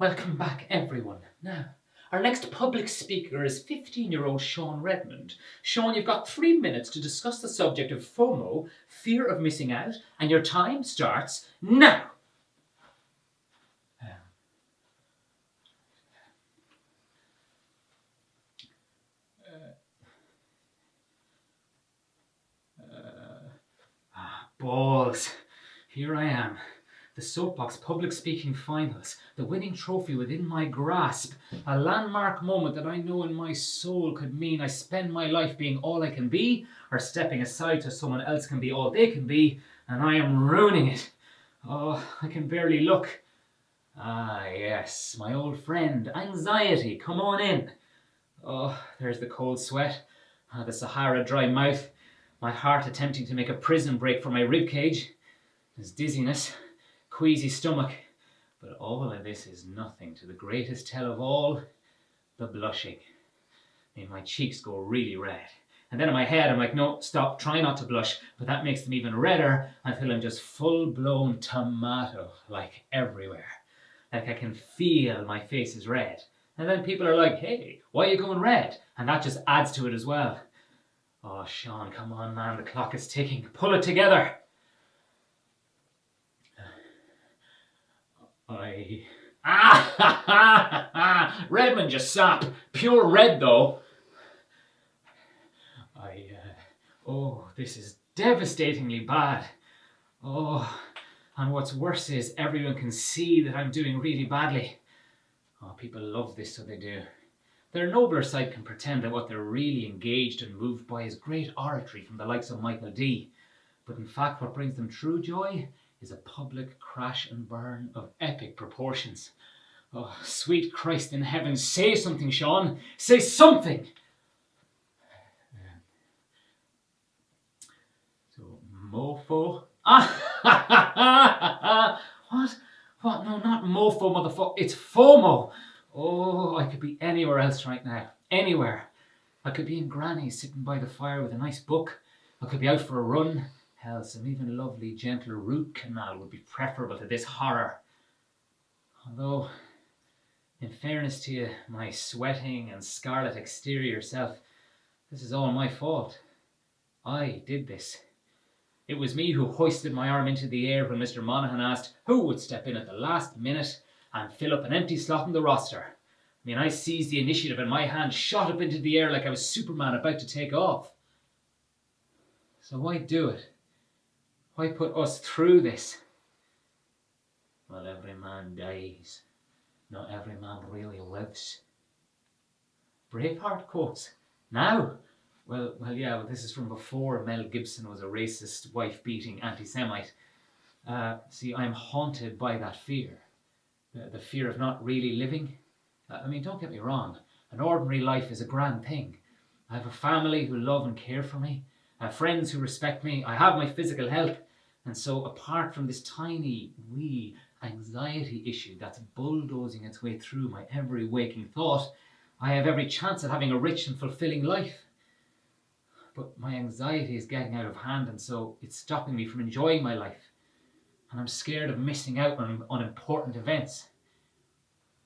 Welcome back, everyone. Now, our next public speaker is 15-year-old Shaun Redmond. Shaun, you've got 3 minutes to discuss the subject of FOMO, fear of missing out, and your time starts now. Balls. Here I am. The Soapbox Public Speaking Finals, the winning trophy within my grasp, a landmark moment that I know in my soul could mean I spend my life being all I can be, or stepping aside so someone else can be all they can be, and I am ruining it. Oh, I can barely look. Ah, yes, my old friend, anxiety, come on in. Oh, there's the cold sweat, the Sahara dry mouth, my heart attempting to make a prison break for my ribcage. There's dizziness, queasy stomach, but all of this is nothing to the greatest tell of all, the blushing. Made my cheeks go really red. And then in my head I'm like, no, stop, try not to blush, but that makes them even redder until I'm just full-blown tomato, like everywhere. Like I can feel my face is red. And then people are like, hey, why are you going red? And that just adds to it as well. Oh, Shaun, come on, man, the clock is ticking. Pull it together. Redmond, you sap. Pure red, though. Oh, this is devastatingly bad. Oh, and what's worse is everyone can see that I'm doing really badly. Oh, people love this, so they do. Their nobler side can pretend that what they're really engaged and moved by is great oratory from the likes of Michael D. But in fact, what brings them true joy is a public crash and burn of epic proportions. Oh, sweet Christ in heaven, say something, Shaun. Say something! So, mofo? What? What? No, not mofo, motherfucker. It's FOMO. Oh, I could be anywhere else right now. Anywhere. I could be in Granny's sitting by the fire with a nice book. I could be out for a run. Hell, some even lovely, gentler root canal would be preferable to this horror. Although, in fairness to you, my sweating and scarlet exterior self, this is all my fault. I did this. It was me who hoisted my arm into the air when Mr. Monaghan asked who would step in at the last minute and fill up an empty slot in the roster. I mean, I seized the initiative and my hand shot up into the air like I was Superman about to take off. So why do it? Why put us through this? Well, every man dies. Not every man really lives. Braveheart quotes. Now? Well, yeah, but this is from before Mel Gibson was a racist, wife-beating anti-Semite. See, I'm haunted by that fear. The fear of not really living. I mean, don't get me wrong. An ordinary life is a grand thing. I have a family who love and care for me. I have friends who respect me. I have my physical health. And so apart from this tiny, wee anxiety issue that's bulldozing its way through my every waking thought, I have every chance at having a rich and fulfilling life. But my anxiety is getting out of hand, and so it's stopping me from enjoying my life. And I'm scared of missing out on important events.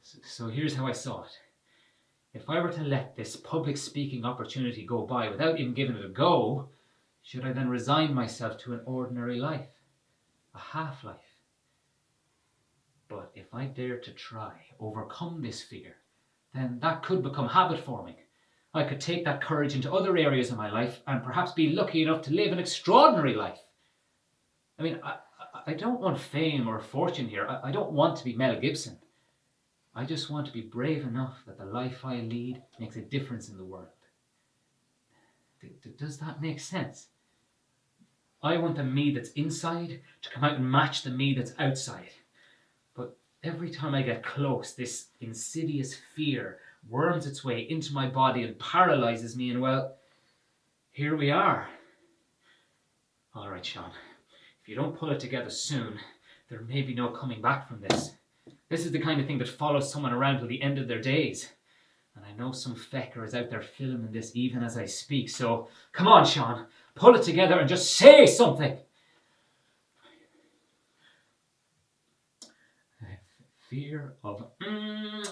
So here's how I saw it. If I were to let this public speaking opportunity go by without even giving it a go, should I then resign myself to an ordinary life? A half-life? But if I dare to try, overcome this fear, then that could become habit forming. I could take that courage into other areas of my life and perhaps be lucky enough to live an extraordinary life. I mean, I don't want fame or fortune here. I don't want to be Mel Gibson. I just want to be brave enough that the life I lead makes a difference in the world. Does that make sense? I want the me that's inside to come out and match the me that's outside. But every time I get close, this insidious fear worms its way into my body and paralyzes me, and well, here we are. All right, Shaun, if you don't pull it together soon, there may be no coming back from this. This is the kind of thing that follows someone around till the end of their days. And I know some fecker is out there filming this even as I speak, so come on, Shaun, pull it together and just say something. Fear of...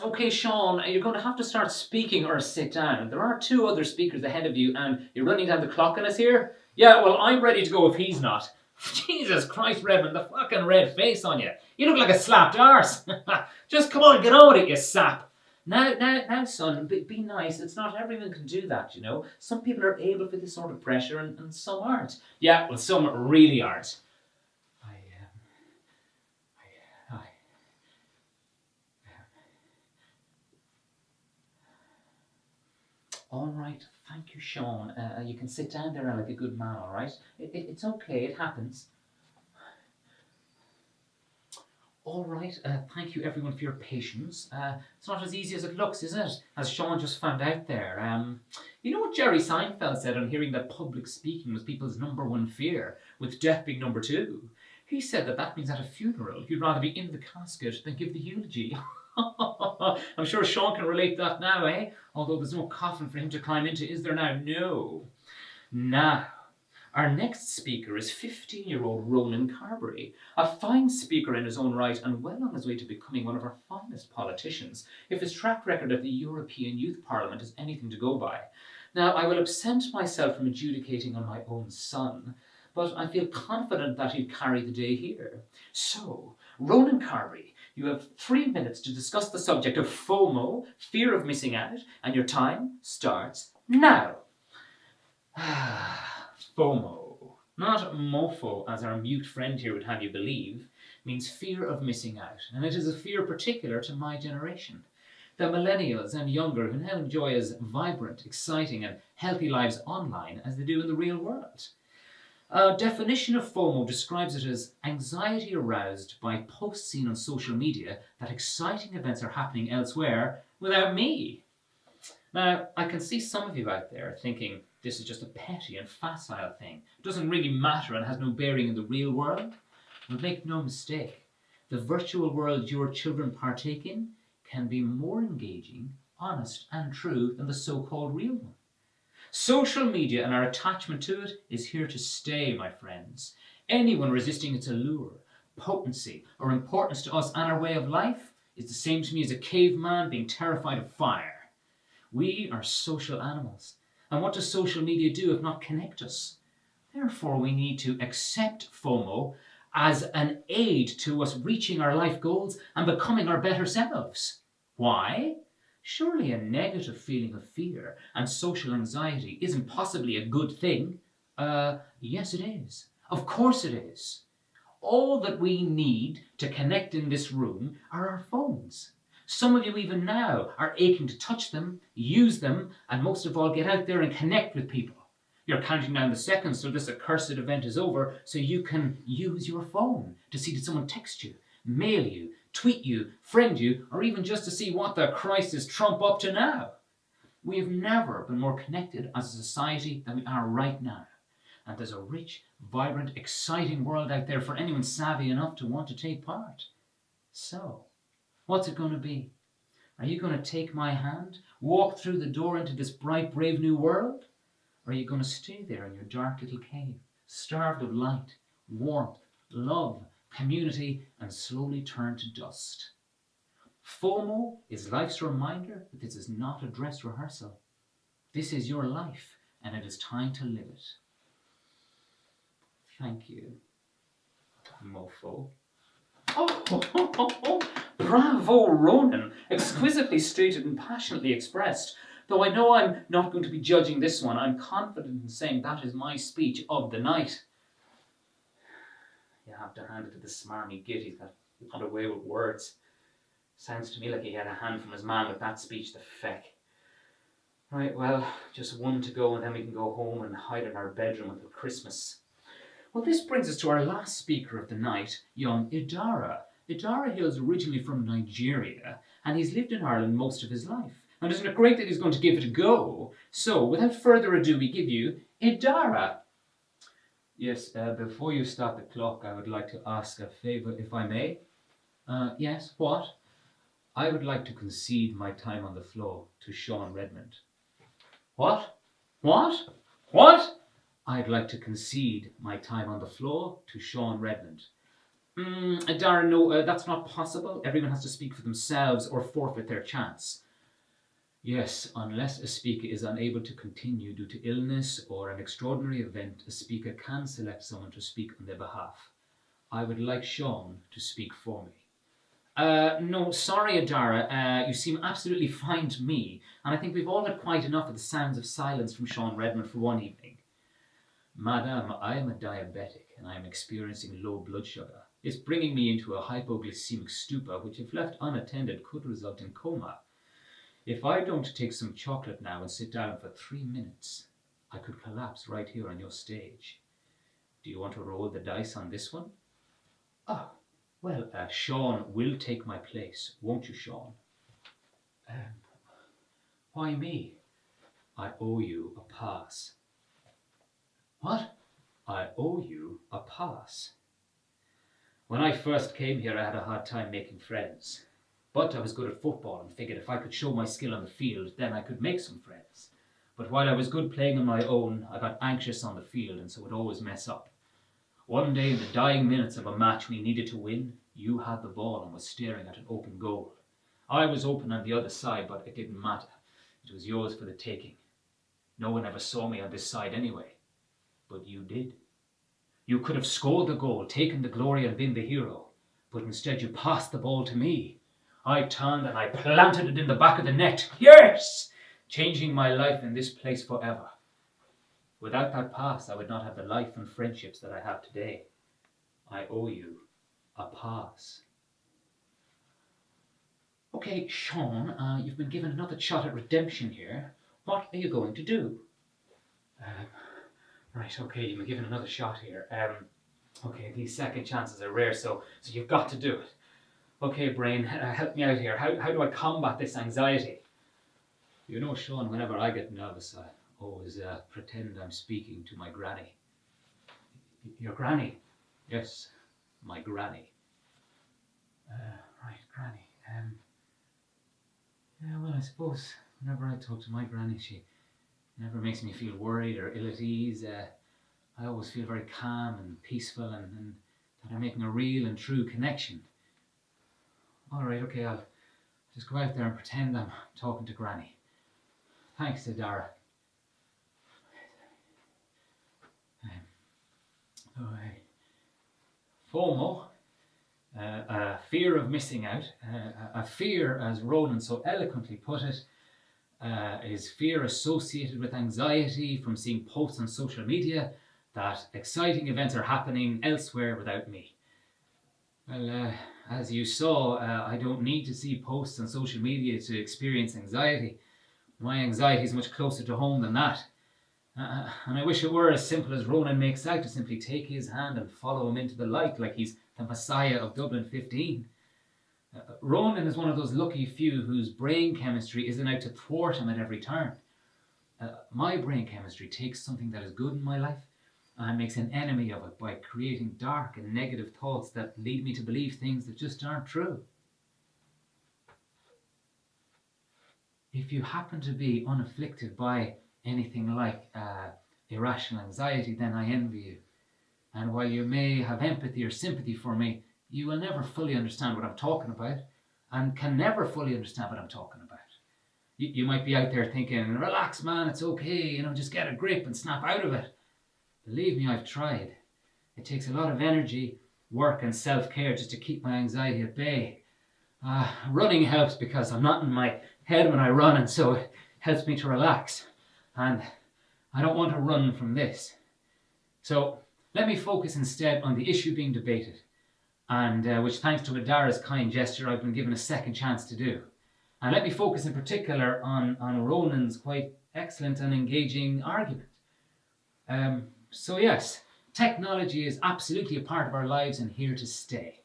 Okay, Shaun, you're going to have to start speaking or sit down. There are 2 other speakers ahead of you and you're running down the clock on us here? Yeah, well, I'm ready to go if he's not. Jesus Christ, Reverend, the fucking red face on you. You look like a slapped arse. Just come on, get on with it, you sap. Now, son, be nice. It's not everyone can do that, you know. Some people are able for this sort of pressure and some aren't. Yeah, well, some really aren't. All right, thank you, Shaun. You can sit down there like a good man, all right? It's okay, it happens. All right, thank you everyone for your patience. It's not as easy as it looks, is it? As Shaun just found out there. You know what Jerry Seinfeld said on hearing that public speaking was people's #1 fear, with death being number 2? He said that means at a funeral, you'd rather be in the casket than give the eulogy. I'm sure Shaun can relate that now, eh? Although there's no coffin for him to climb into, is there now? No. Now, our next speaker is 15-year-old Ronan Carberry, a fine speaker in his own right and well on his way to becoming one of our finest politicians, if his track record at the European Youth Parliament is anything to go by. Now, I will absent myself from adjudicating on my own son, but I feel confident that he'll carry the day here. So, Ronan Carberry, you have 3 minutes to discuss the subject of FOMO, fear of missing out, and your time starts now. FOMO, not MOFO, as our mute friend here would have you believe, means fear of missing out, and it is a fear particular to my generation. The millennials and younger who now enjoy as vibrant, exciting, and healthy lives online as they do in the real world. A definition of FOMO describes it as anxiety aroused by posts seen on social media that exciting events are happening elsewhere without me. Now, I can see some of you out there thinking this is just a petty and facile thing. It doesn't really matter and has no bearing in the real world. But make no mistake, the virtual world your children partake in can be more engaging, honest, and true than the so-called real one. Social media and our attachment to it is here to stay, my friends. Anyone resisting its allure, potency, or importance to us and our way of life is the same to me as a caveman being terrified of fire. We are social animals, and what does social media do if not connect us? Therefore, we need to accept FOMO as an aid to us reaching our life goals and becoming our better selves. Why? Surely a negative feeling of fear and social anxiety isn't possibly a good thing. Yes it is. Of course it is. All that we need to connect in this room are our phones. Some of you even now are aching to touch them, use them, and most of all get out there and connect with people. You're counting down the seconds till this accursed event is over so you can use your phone to see did someone text you, mail you, tweet you, friend you, or even just to see what the Christ is Trump up to now. We have never been more connected as a society than we are right now. And there's a rich, vibrant, exciting world out there for anyone savvy enough to want to take part. So, what's it going to be? Are you going to take my hand, walk through the door into this bright, brave new world? Or are you going to stay there in your dark little cave, starved of light, warmth, love, community, and slowly turn to dust? FOMO is life's reminder that this is not a dress rehearsal. This is your life, and it is time to live it. Thank you, mofo. Oh, bravo, Ronan. Exquisitely stated and passionately expressed. Though I know I'm not going to be judging this one, I'm confident in saying that is my speech of the night. You have to hand it to the smarmy git. He's got a way with words. Sounds to me like he had a hand from his man with that speech, the feck. Right, well, just one to go and then we can go home and hide in our bedroom until Christmas. Well, this brings us to our last speaker of the night, young Idara. Idara hails originally from Nigeria, and he's lived in Ireland most of his life. And isn't it great that he's going to give it a go? So, without further ado, we give you Idara. Yes, before you start the clock, I would like to ask a favour, if I may. Yes, what? I would like to concede my time on the floor to Shaun Redmond. What? What? What? I'd like to concede my time on the floor to Shaun Redmond. Darren, no, that's not possible. Everyone has to speak for themselves or forfeit their chance. Yes, unless a speaker is unable to continue due to illness or an extraordinary event, a speaker can select someone to speak on their behalf. I would like Shaun to speak for me. No, sorry, Adara. You seem absolutely fine to me, and I think we've all had quite enough of the sounds of silence from Shaun Redmond for one evening. Madam, I am a diabetic, and I am experiencing low blood sugar. It's bringing me into a hypoglycemic stupor, which if left unattended could result in coma. If I don't take some chocolate now and sit down for 3 minutes, I could collapse right here on your stage. Do you want to roll the dice on this one? Oh, well, Shaun will take my place, won't you, Shaun? Why me? I owe you a pass. What? I owe you a pass. When I first came here, I had a hard time making friends. But I was good at football and figured if I could show my skill on the field, then I could make some friends. But while I was good playing on my own, I got anxious on the field and so would always mess up. One day in the dying minutes of a match we needed to win, you had the ball and was staring at an open goal. I was open on the other side, but it didn't matter. It was yours for the taking. No one ever saw me on this side anyway. But you did. You could have scored the goal, taken the glory and been the hero. But instead you passed the ball to me. I turned and I planted it in the back of the net. Yes! Changing my life in this place forever. Without that pass, I would not have the life and friendships that I have today. I owe you a pass. Okay, Shaun, you've been given another shot at redemption here. What are you going to do? Right, okay, you've been given another shot here. Okay, these second chances are rare, so you've got to do it. Okay, Brain, help me out here. How do I combat this anxiety? You know, Shaun, whenever I get nervous, I always pretend I'm speaking to my granny. Your granny? Yes, my granny. Right, granny. Yeah, well, I suppose whenever I talk to my granny, she never makes me feel worried or ill at ease. I always feel very calm and peaceful and that I'm making a real and true connection. Alright, okay, I'll just go out there and pretend I'm talking to Granny. Thanks, Dara. FOMO, fear of missing out. A fear, as Ronan so eloquently put it, is fear associated with anxiety from seeing posts on social media that exciting events are happening elsewhere without me. Well, as you saw, I don't need to see posts on social media to experience anxiety. My anxiety is much closer to home than that. And I wish it were as simple as Ronan makes out, to simply take his hand and follow him into the light like he's the Messiah of Dublin 15. Ronan is one of those lucky few whose brain chemistry isn't out to thwart him at every turn. My brain chemistry takes something that is good in my life and makes an enemy of it by creating dark and negative thoughts that lead me to believe things that just aren't true. If you happen to be unafflicted by anything like irrational anxiety, then I envy you. And while you may have empathy or sympathy for me, you will never fully understand what I'm talking about, and can never fully understand what I'm talking about. You might be out there thinking, relax man, it's okay, just get a grip and snap out of it. Believe me, I've tried. It takes a lot of energy, work and self-care just to keep my anxiety at bay. Running helps because I'm not in my head when I run, and so it helps me to relax. And I don't want to run from this. So let me focus instead on the issue being debated, and which, thanks to Adara's kind gesture, I've been given a second chance to do. And let me focus in particular on Ronan's quite excellent and engaging argument. So yes, technology is absolutely a part of our lives and here to stay.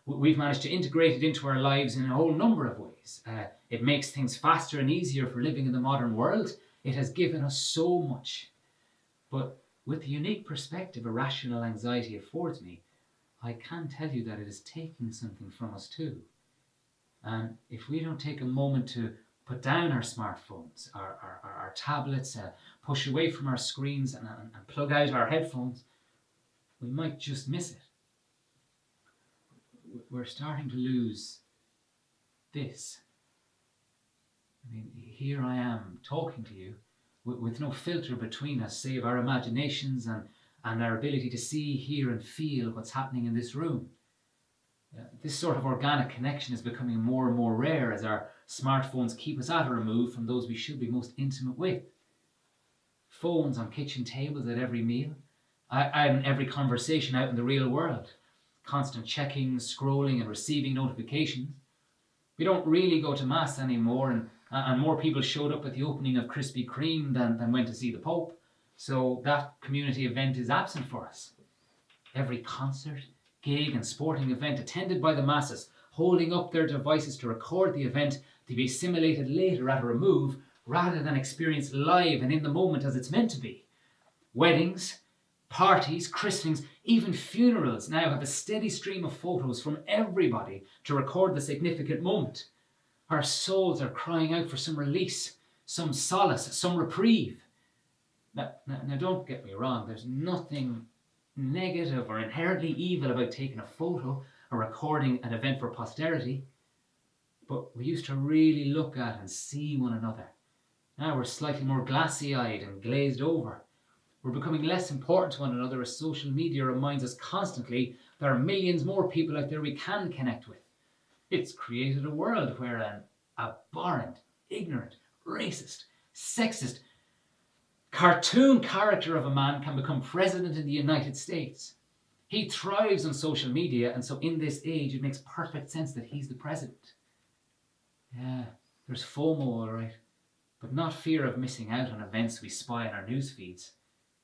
We've managed to integrate it into our lives in a whole number of ways. It makes things faster and easier for living in the modern world. It has given us so much. But with the unique perspective irrational anxiety affords me, I can tell you that it is taking something from us too. And if we don't take a moment to put down our smartphones, our tablets, push away from our screens and plug out our headphones, we might just miss it. we're starting to lose this. I mean, here I am talking to you with no filter between us, save our imaginations and our ability to see, hear and feel what's happening in this room. This sort of organic connection is becoming more and more rare as our smartphones keep us at a remove from those we should be most intimate with. Phones on kitchen tables at every meal, and every conversation out in the real world. Constant checking, scrolling and receiving notifications. We don't really go to mass anymore, and more people showed up at the opening of Krispy Kreme than went to see the Pope. So that community event is absent for us. Every concert, gig and sporting event attended by the masses, holding up their devices to record the event to be assimilated later at a remove, rather than experienced live and in the moment as it's meant to be. Weddings, parties, christenings, even funerals now have a steady stream of photos from everybody to record the significant moment. Our souls are crying out for some release, some solace, some reprieve. Now don't get me wrong, there's nothing negative or inherently evil about taking a photo or recording an event for posterity. But we used to really look at and see one another. Now we're slightly more glassy-eyed and glazed over. We're becoming less important to one another as social media reminds us constantly there are millions more people out there we can connect with. It's created a world where an abhorrent, ignorant, racist, sexist, cartoon character of a man can become president in the United States. He thrives on social media, and so in this age it makes perfect sense that he's the president. Yeah, there's FOMO, all right, but not fear of missing out on events we spy on our news feeds.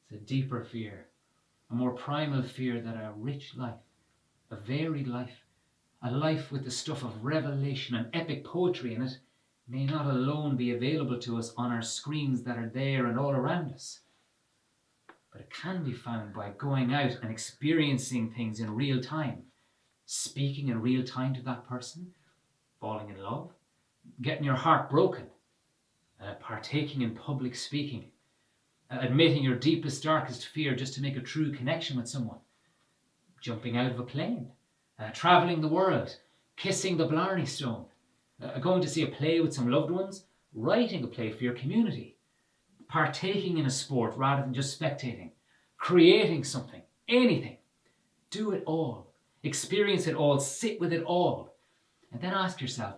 It's a deeper fear, a more primal fear that a rich life, a varied life, a life with the stuff of revelation and epic poetry in it, may not alone be available to us on our screens that are there and all around us. But it can be found by going out and experiencing things in real time, speaking in real time to that person, falling in love, getting your heart broken, partaking in public speaking, admitting your deepest, darkest fear just to make a true connection with someone, jumping out of a plane, travelling the world, kissing the Blarney Stone, going to see a play with some loved ones, writing a play for your community, partaking in a sport rather than just spectating, creating something, anything. Do it all, experience it all, sit with it all, and then ask yourself,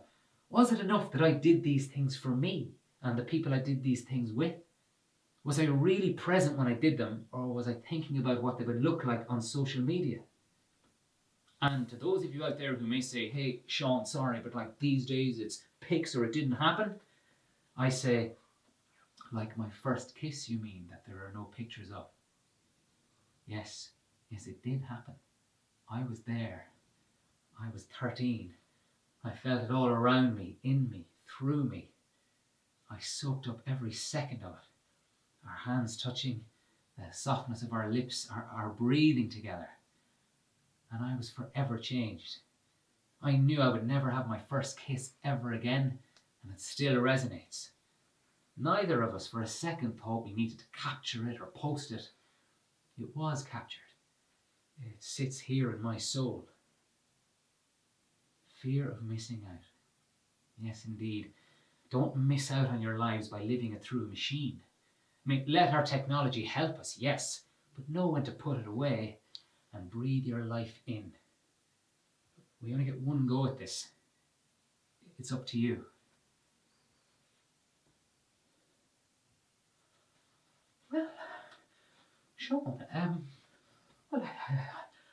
was it enough that I did these things for me and the people I did these things with? Was I really present when I did them, or was I thinking about what they would look like on social media? And to those of you out there who may say, hey, Shaun, sorry, but like these days it's pics or it didn't happen, I say, like my first kiss, you mean that there are no pictures of? Yes, it did happen. I was there. I was 13. I felt it all around me, in me, through me. I soaked up every second of it. Our hands touching, the softness of our lips, our breathing together. And I was forever changed. I knew I would never have my first kiss ever again, and it still resonates. Neither of us for a second thought we needed to capture it or post it. It was captured. It sits here in my soul. Fear of missing out. Yes, indeed. Don't miss out on your lives by living it through a machine. I mean, let our technology help us, yes, but know when to put it away and breathe your life in. We only get one go at this. It's up to you. Well, Shaun, well,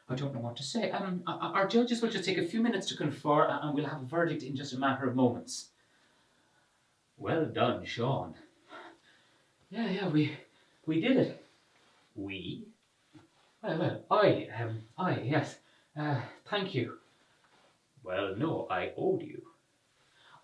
I don't know what to say. Our judges will just take a few minutes to confer and we'll have a verdict in just a matter of moments. Well done, Shaun. Yeah, we did it. We? Well, I, yes. Thank you. Well, no, I owed you.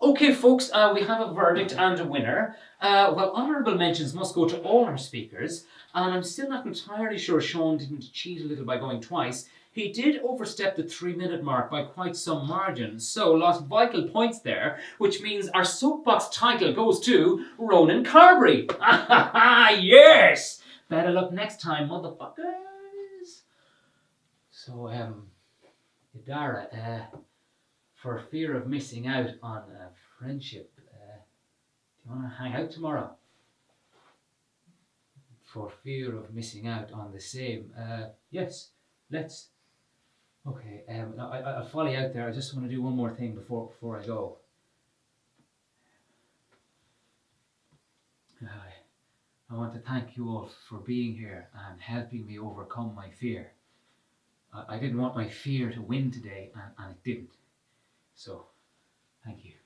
Okay, folks, we have a verdict and a winner. Well, honourable mentions must go to all our speakers, and I'm still not entirely sure Shaun didn't cheat a little by going twice. He did overstep the 3-minute mark by quite some margin, so lost vital points there, which means our soapbox title goes to Ronan Carberry. Yes! Better luck next time, motherfuckers. So, Dara, for fear of missing out on friendship, do you want to hang out tomorrow? For fear of missing out on the same, yes, let's. Okay, I'll follow you out there. I just want to do one more thing before I go. I want to thank you all for being here and helping me overcome my fear. I didn't want my fear to win today, and it didn't. So, thank you.